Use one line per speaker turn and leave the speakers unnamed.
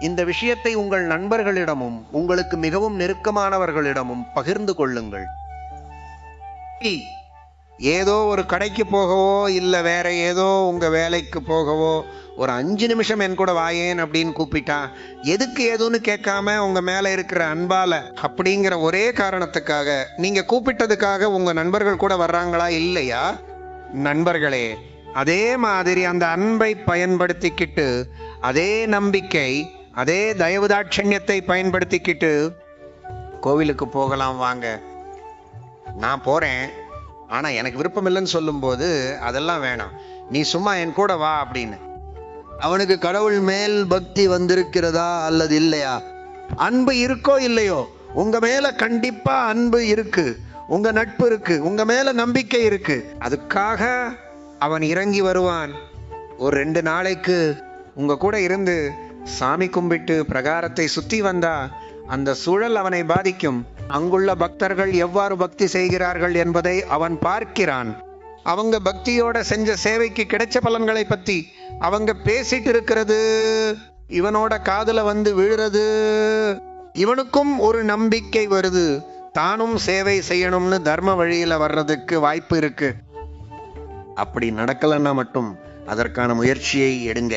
இந்த விஷயத்தை உங்கள் நண்பர்களிடமும் உங்களுக்கு மிகவும் நெருக்கமானவர்களிடமும் பகிர்ந்து கொள்ளுங்கள். ஏதோ ஒரு கடைக்கு போகவோ இல்லை வேற ஏதோ உங்க வேலைக்கு போகவோ ஒரு 5 நிமிஷம் என் கூட வாயேன் அப்படின்னு கூப்பிட்டா எதுக்கு ஏதுன்னு கேட்காம உங்க மேல இருக்கிற அன்பால அப்படிங்கிற ஒரே காரணத்துக்காக நீங்க கூப்பிட்டதுக்காக உங்க நண்பர்கள் கூட வர்றாங்களா இல்லையா? நண்பர்களே, அதே மாதிரி அந்த அன்பை பயன்படுத்திக்கிட்டு, அதே நம்பிக்கை, அதே தயவுதாட்சண்யத்தை பயன்படுத்திக்கிட்டு கோவிலுக்கு போகலாம் வாங்க. நான் போறேன், ஆனா எனக்கு விருப்பம் இல்லைன்னு சொல்லும்போது அதெல்லாம் வேணாம், நீ சும்மா என் கூட வா அப்படின்னு. அவனுக்கு கடவுள் மேல் பக்தி வந்திருக்கிறதா அல்லது இல்லையா? அன்பு இருக்கோ இல்லையோ, உங்க மேல கண்டிப்பா அன்பு இருக்கு, உங்க நட்பு இருக்கு, உங்க மேல நம்பிக்கை இருக்கு. அதுக்காக அவன் இறங்கி வருவான். ஒரு 2 நாளைக்கு உங்க கூட இருந்து சாமி கும்பிட்டு பிரகாரத்தை சுத்தி வந்தா அந்த சூழல் அவனை பாதிக்கும். அங்குள்ள பக்தர்கள் எவ்வாறு பக்தி செய்கிறார்கள் என்பதை அவன் பார்க்கிறான். அவங்க பக்தியோட செஞ்ச சேவைக்கு கிடைச்ச பலன்களை பத்தி அவங்க பேசிட்டு இருக்கிறது இவனோட காதுல வந்து விழுறது. இவனுக்கும் ஒரு நம்பிக்கை வருது, தானும் சேவை செய்யணும்னு தர்ம வழியில வர்றதுக்கு வாய்ப்பு இருக்கு. அப்படி நடக்கலன்னா மட்டும் அதற்கான முயற்சியை எடுங்க.